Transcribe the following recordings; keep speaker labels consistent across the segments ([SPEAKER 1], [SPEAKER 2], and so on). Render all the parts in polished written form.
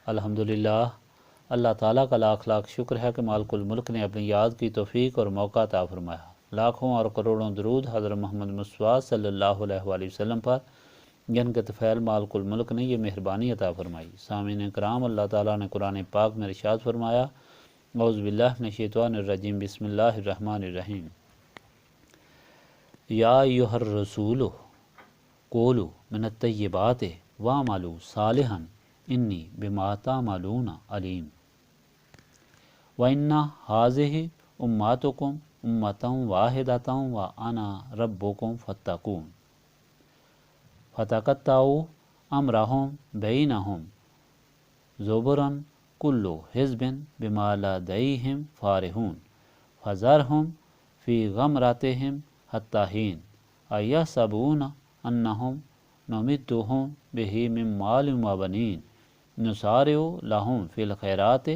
[SPEAKER 1] الحمدللہ، اللہ تعالیٰ کا لاکھ لاکھ شکر ہے کہ مالک الملک نے اپنی یاد کی توفیق اور موقع عطا فرمایا۔ لاکھوں اور کروڑوں درود حضرت محمد مصطفیٰ صلی اللہ علیہ وآلہ وسلم پر، جن کے طفیل مالک الملک نے یہ مہربانی عطا فرمائی۔ سامعین کرام، اللہ تعالیٰ نے قرآن پاک میں ارشاد فرمایا، اعوذ باللہ من الشیطان الرجیم، بسم اللہ الرحمن الرحیم، یا ایھا الرسول قولوا من الطیبات واعملوا صالحا انی بما تعملون علیم، وَإِنَّ هَٰذِهِ أُمَّتُكُمْ أُمَّةً وَاحِدَةً وَأَنَا رَبُّكُمْ فَاتَّقُونِ فَتَقَطَّعُوا أَمْرَهُمْ بَيْنَهُمْ زُبُرًا كُلُّ حِزْبٍ بِمَا لَدَيْهِمْ فَارِحُونَ فَذَرْهُمْ فِي غَمْرَتِهِمْ حَتَّىٰ حِینٍ أَیَحْسَبُونَ أَنَّهُمْ نُمِدُّهُم بِهِ مِن مَّالٍ وَبَنِینَ نُسَارِعُ لَهُمْ فِی الْخَیرَاتِ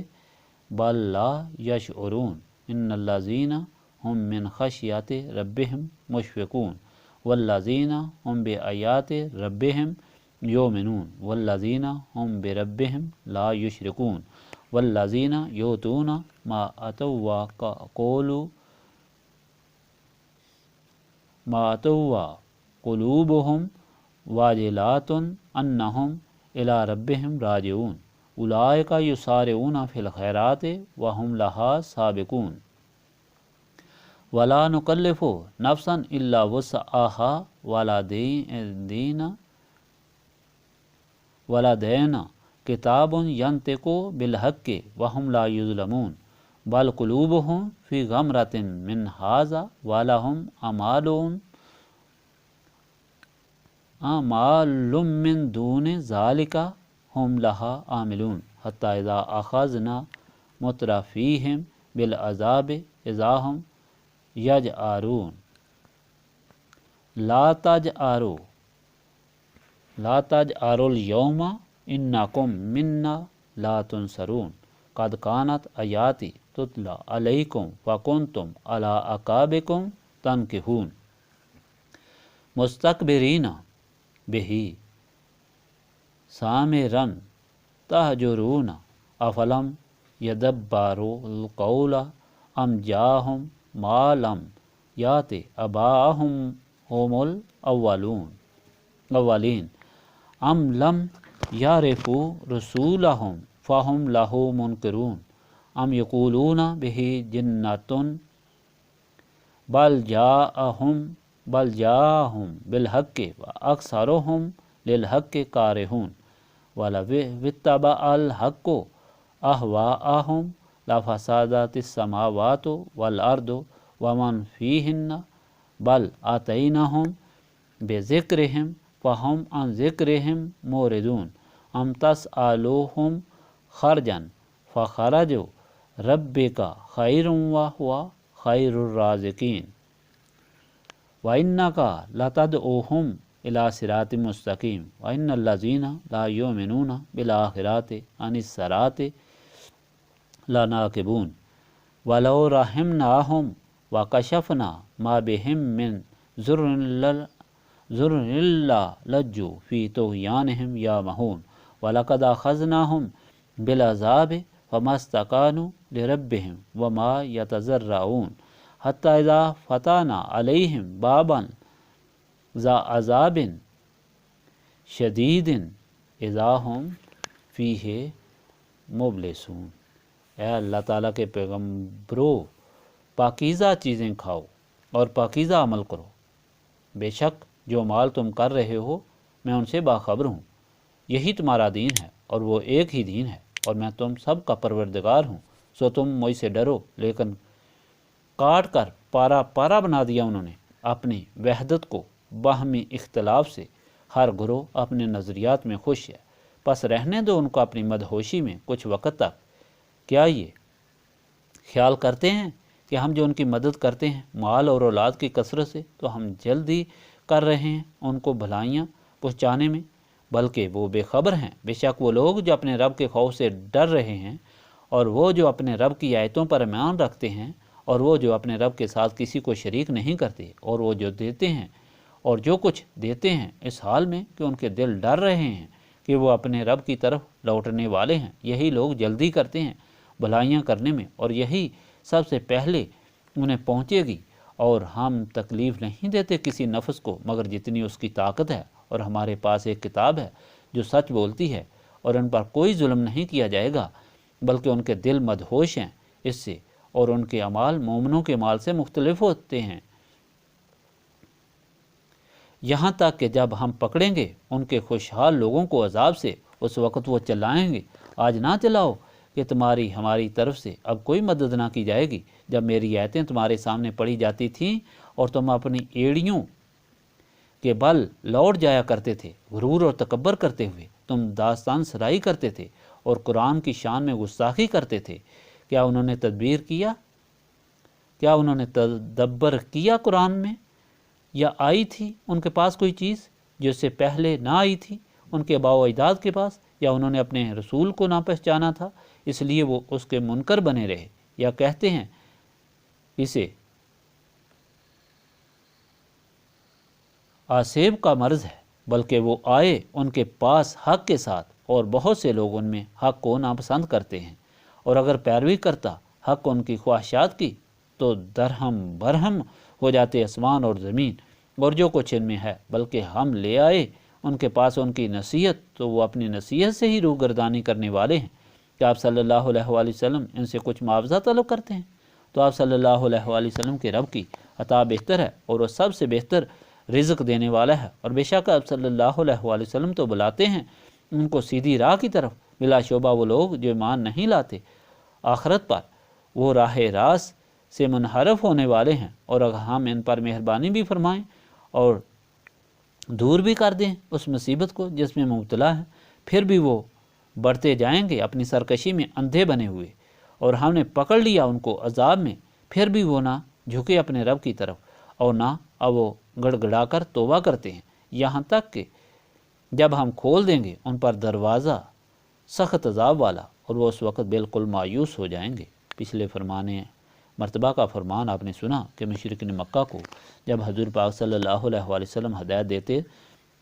[SPEAKER 1] بل لا یشعرون ان الذین هم من خشیۃ ربهم مشفقون والذین هم بآیات ربهم یؤمنون والذین هم بربهم لا یشرکون والذین یؤتون ما آتوا قلوبهم واجلۃ انہم الی ربهم راجعون اولئک یسارعون فی الخیرات وہم لہا سابقون ولا نکلف نفسا الا وسعها ولدینا کتاب ینطق بالحق وہم لا یظلمون بل قلوبهم فی غمرۃ من ھذا ولہم اعمال من دون ذلک ہم لہا عاملون حتی اذا اخذنا مترفیہم بالعذاب اذا ہم یجأرون لا تجأروا اليوم انکم منا لا تنصرون قد کانت آیاتی تتلی علیکم فکنتم علی اعقابکم تنکثون مستکبرین بہ سامرا تہجرون افلم یدبروا القول ام جاءہم ما لم یأت آباءہم الاولین ام لم یعرفوا رسولہم فہم لہ منکرون ام یقولون بہ جنۃ بل جاءہم بالحق واکثرہم للحق کارہون وَلَوِ اتَّبَعَ الْحَقُّ أَهْوَاءَهُمْ لَفَسَدَتِ السَّمَاوَاتُ وَالْأَرْضُ وَمَنْ فِيهِنَّ بَلْ آتَيْنَاهُمْ بِذِكْرِهِمْ فَهُمْ عَنْ ذِكْرِهِمْ مُعْرِضُونَ أَمْ تَسْأَلُوهُمْ خَرْجًا فَخَرَجُ رَبِّكَ خَيْرٌ وَهُوَ خَيْرُ الرَّازِقِينَ وَإِنَّكَ لَتَدْعُوهُمْ الی صراط مستقیم وان الذین لا یؤمنون بالآخرۃ عن الصراط لناکبون ولو رحمناہم وکشفنا ما بہم من ضر لجوا فی طغیانہم یعمہون ولقد اخذناہم بالعذاب فما استکانوا لربہم وما یتضرعون حتی اذا فتحنا علیہم بابا ذا عذاب شدید اذا ہم فیہ مبلسون۔ اے اللہ تعالیٰ کے پیغمبرو، پاکیزہ چیزیں کھاؤ اور پاکیزہ عمل کرو، بے شک جو مال تم کر رہے ہو میں ان سے باخبر ہوں۔ یہی تمہارا دین ہے اور وہ ایک ہی دین ہے اور میں تم سب کا پروردگار ہوں، سو تم مجھ سے ڈرو۔ لیکن کاٹ کر پارا پارا بنا دیا انہوں نے اپنی وحدت کو باہمی اختلاف سے۔ ہر گروہ اپنے نظریات میں خوش ہے، پس رہنے دو ان کو اپنی مدہوشی میں کچھ وقت تک۔ کیا یہ خیال کرتے ہیں کہ ہم جو ان کی مدد کرتے ہیں مال اور اولاد کی کثرت سے تو ہم جلدی کر رہے ہیں ان کو بھلائیاں پہنچانے میں؟ بلکہ وہ بے خبر ہیں۔ بے شک وہ لوگ جو اپنے رب کے خوف سے ڈر رہے ہیں، اور وہ جو اپنے رب کی آیتوں پر ایمان رکھتے ہیں، اور وہ جو اپنے رب کے ساتھ کسی کو شریک نہیں کرتے، اور وہ جو دیتے ہیں اور جو کچھ دیتے ہیں اس حال میں کہ ان کے دل ڈر رہے ہیں کہ وہ اپنے رب کی طرف لوٹنے والے ہیں۔ یہی لوگ جلدی کرتے ہیں بھلائیاں کرنے میں، اور یہی سب سے پہلے انہیں پہنچے گی۔ اور ہم تکلیف نہیں دیتے کسی نفس کو مگر جتنی اس کی طاقت ہے، اور ہمارے پاس ایک کتاب ہے جو سچ بولتی ہے، اور ان پر کوئی ظلم نہیں کیا جائے گا، بلکہ ان کے دل مدہوش ہیں اس سے، اور ان کے اعمال مومنوں کے اعمال سے مختلف ہوتے ہیں، یہاں تک کہ جب ہم پکڑیں گے ان کے خوشحال لوگوں کو عذاب سے، اس وقت وہ چلائیں گے، آج نہ چلاؤ کہ تمہاری ہماری طرف سے اب کوئی مدد نہ کی جائے گی۔ جب میری آیتیں تمہارے سامنے پڑھی جاتی تھیں اور تم اپنی ایڑیوں کے بل لوٹ جایا کرتے تھے، غرور اور تکبر کرتے ہوئے تم داستان سرائی کرتے تھے اور قرآن کی شان میں گستاخی کرتے تھے، کیا انہوں نے تدبیر کیا؟ کیا انہوں نے تدبر کیا قرآن میں؟ یا آئی تھی ان کے پاس کوئی چیز جو اس سے پہلے نہ آئی تھی ان کے آباء و اجداد کے پاس؟ یا انہوں نے اپنے رسول کو نہ پہچانا تھا اس لیے وہ اس کے منکر بنے رہے؟ یا کہتے ہیں اسے آسیب کا مرض ہے، بلکہ وہ آئے ان کے پاس حق کے ساتھ، اور بہت سے لوگ ان میں حق کو ناپسند کرتے ہیں، اور اگر پیروی کرتا حق ان کی خواہشات کی تو درہم برہم ہو جاتے آسمان اور زمین اور جو کچھ ان میں ہے، بلکہ ہم لے آئے ان کے پاس ان کی نصیحت تو وہ اپنی نصیحت سے ہی روگردانی کرنے والے ہیں۔ کہ آپ صلی اللہ علیہ وآلہ وسلم ان سے کچھ معاوضہ طلب کرتے ہیں؟ تو آپ صلی اللہ علیہ وآلہ وسلم کے رب کی عطا بہتر ہے، اور وہ سب سے بہتر رزق دینے والا ہے، اور بے شک آپ صلی اللہ علیہ وآلہ وسلم تو بلاتے ہیں ان کو سیدھی راہ کی طرف۔ بلا شبہ وہ لوگ جو ایمان نہیں لاتے آخرت پر، وہ راہ راست سے منحرف ہونے والے ہیں، اور اگر ہم ان پر مہربانی بھی فرمائیں اور دور بھی کر دیں اس مصیبت کو جس میں مبتلا ہے، پھر بھی وہ بڑھتے جائیں گے اپنی سرکشی میں اندھے بنے ہوئے، اور ہم نے پکڑ لیا ان کو عذاب میں، پھر بھی وہ نہ جھکے اپنے رب کی طرف، اور نہ اب وہ گڑ گڑا کر توبہ کرتے ہیں، یہاں تک کہ جب ہم کھول دیں گے ان پر دروازہ سخت عذاب والا، اور وہ اس وقت بالکل مایوس ہو جائیں گے۔ پچھلے فرمانے مرتبہ کا فرمان آپ نے سنا کہ مشرکین مکہ کو جب حضور پاک صلی اللہ علیہ وآلہ وسلم ہدایت دیتے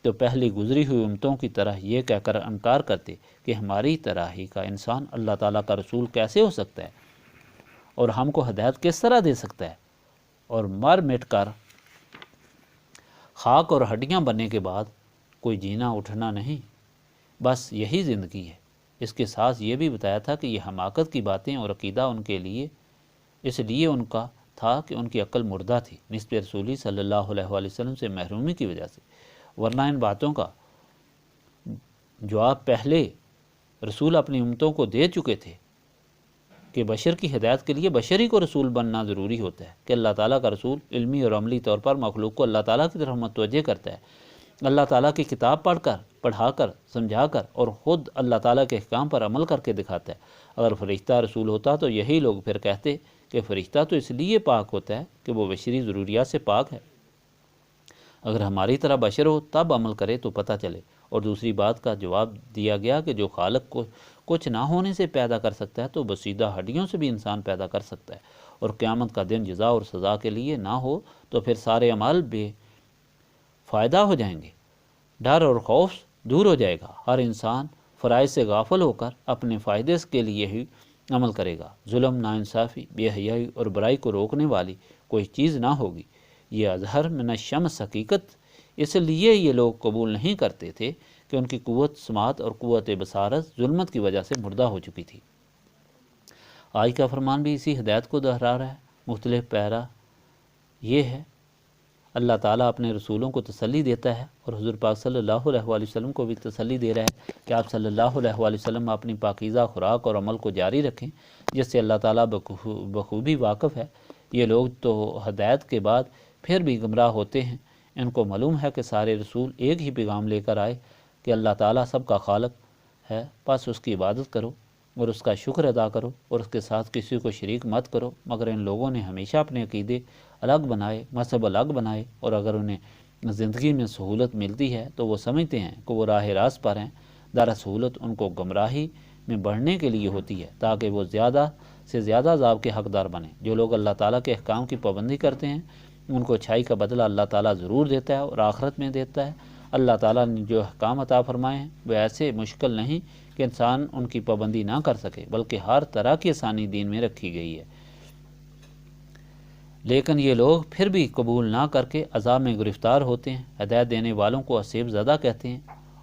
[SPEAKER 1] تو پہلی گزری ہوئی امتوں کی طرح یہ کہہ کر انکار کرتے کہ ہماری طرح ہی کا انسان اللہ تعالیٰ کا رسول کیسے ہو سکتا ہے، اور ہم کو ہدایت کس طرح دے سکتا ہے، اور مر مٹ کر خاک اور ہڈیاں بننے کے بعد کوئی جینا اٹھنا نہیں، بس یہی زندگی ہے۔ اس کے ساتھ یہ بھی بتایا تھا کہ یہ حماقت کی باتیں اور عقیدہ ان کے لیے اس لیے ان کا تھا کہ ان کی عقل مردہ تھی نسبت رسولی صلی اللہ علیہ وآلہ وسلم سے محرومی کی وجہ سے، ورنہ ان باتوں کا جواب پہلے رسول اپنی امتوں کو دے چکے تھے کہ بشر کی ہدایت کے لیے بشر ہی کو رسول بننا ضروری ہوتا ہے، کہ اللہ تعالیٰ کا رسول علمی اور عملی طور پر مخلوق کو اللہ تعالیٰ کی طرف متوجہ کرتا ہے، اللہ تعالیٰ کی کتاب پڑھا کر سمجھا کر اور خود اللہ تعالیٰ کے احکام پر عمل کر کے دکھاتا ہے۔ اگر فرشتہ رسول ہوتا تو یہی لوگ پھر کہتے کہ فرشتہ تو اس لیے پاک ہوتا ہے کہ وہ بشری ضروریات سے پاک ہے، اگر ہماری طرح بشر ہو تب عمل کرے تو پتہ چلے۔ اور دوسری بات کا جواب دیا گیا کہ جو خالق کو کچھ نہ ہونے سے پیدا کر سکتا ہے تو بسیدہ ہڈیوں سے بھی انسان پیدا کر سکتا ہے، اور قیامت کا دن جزا اور سزا کے لیے نہ ہو تو پھر سارے اعمال بے فائدہ ہو جائیں گے، ڈر اور خوف دور ہو جائے گا، ہر انسان فرائض سے غافل ہو کر اپنے فائدے کے لیے ہی عمل کرے گا، ظلم، ناانصافی، بے حیائی اور برائی کو روکنے والی کوئی چیز نہ ہوگی۔ یہ اظہر من الشمس حقیقت اس لیے یہ لوگ قبول نہیں کرتے تھے کہ ان کی قوت سماعت اور قوت بصارت ظلمت کی وجہ سے مردہ ہو چکی تھی۔ آج کا فرمان بھی اسی ہدایت کو دہرا رہا ہے، مختلف پیرا یہ ہے۔ اللہ تعالیٰ اپنے رسولوں کو تسلی دیتا ہے، اور حضور پاک صلی اللہ علیہ وآلہ وسلم کو بھی تسلی دے رہا ہے کہ آپ صلی اللہ علیہ وآلہ وسلم اپنی پاکیزہ خوراک اور عمل کو جاری رکھیں جس سے اللہ تعالیٰ بخوبی واقف ہے۔ یہ لوگ تو ہدایت کے بعد پھر بھی گمراہ ہوتے ہیں، ان کو معلوم ہے کہ سارے رسول ایک ہی پیغام لے کر آئے کہ اللہ تعالیٰ سب کا خالق ہے، بس اس کی عبادت کرو اور اس کا شکر ادا کرو اور اس کے ساتھ کسی کو شریک مت کرو، مگر ان لوگوں نے ہمیشہ اپنے عقیدے الگ بنائے، مذہب الگ بنائے، اور اگر انہیں زندگی میں سہولت ملتی ہے تو وہ سمجھتے ہیں کہ وہ راہ راست پر ہیں، دراصل سہولت ان کو گمراہی میں بڑھنے کے لیے ہوتی ہے تاکہ وہ زیادہ سے زیادہ عذاب کے حقدار بنیں۔ جو لوگ اللہ تعالیٰ کے احکام کی پابندی کرتے ہیں ان کو اچھائی کا بدلہ اللہ تعالیٰ ضرور دیتا ہے اور آخرت میں دیتا ہے، اللہ تعالیٰ نے جو احکام عطا فرمائے ہیں وہ ایسے مشکل نہیں کہ انسان ان کی پابندی نہ کر سکے، بلکہ ہر طرح کی آسانی دین میں رکھی گئی ہے، لیکن یہ لوگ پھر بھی قبول نہ کر کے عذاب میں گرفتار ہوتے ہیں۔ ہدایت دینے والوں کو اسیب زدہ کہتے ہیں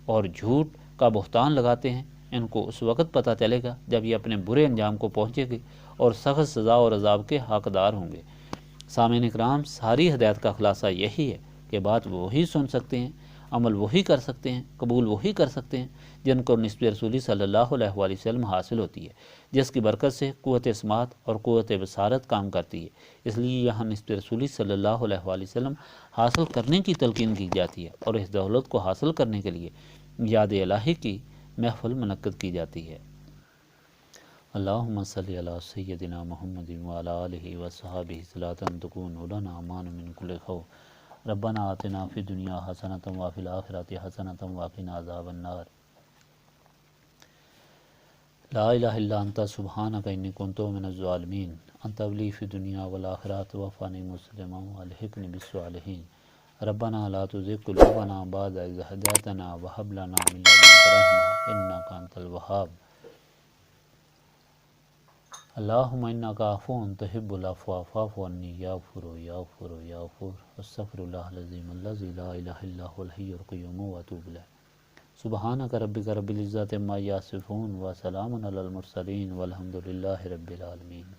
[SPEAKER 1] اور جھوٹ کا بہتان لگاتے ہیں۔ ان کو اس وقت پتہ چلے گا جب یہ اپنے برے انجام کو پہنچے گے اور سخت سزا اور عذاب کے حقدار ہوں گے۔ سامعین کرام، ساری ہدایت کا خلاصہ یہی ہے کہ بات وہی سن سکتے ہیں، عمل وہی کر سکتے ہیں، قبول وہی کر سکتے ہیں جن کو نسبت رسولی صلی اللہ علیہ وآلہ وسلم حاصل ہوتی ہے، جس کی برکت سے قوت سماعت اور قوت بصارت کام کرتی ہے۔ اس لیے یہاں نسبت رسولی صلی اللہ علیہ وآلہ وسلم حاصل کرنے کی تلقین کی جاتی ہے اور اس دولت کو حاصل کرنے کے لیے یاد الہی کی محفل منعقد کی جاتی ہے۔ اللہم صلی علی سیدنا محمد وعلی آلہ وصحبہ صلاۃ تکون لنا امان من کل خوف ربنا آتنا فی الدنیا حسنۃ وفی الآخرۃ حسنۃ وقنا عذاب النار۔ لا الہ الا انت سبحانک انی کنت من الظالمین، انت ولی فی الدنیا والآخرۃ توفنی مسلما والحقنی بالصالحین۔ ربنا لا تزغ قلوبنا بعد اذ ہدیتنا وہب لنا من لدنک رحمۃ انک انت الوہاب۔ اللہم انک عفو تحب العفو فاعف عنی یا غفور یا غفور یا غفور۔ استغفر اللہ العظیم الذی لا الہ الا هو الحی القیوم واتوب الیہ۔ سبحانک ربک رب العزۃ عما یصفون وسلام علی المرسلین والحمد للہ رب العالمین۔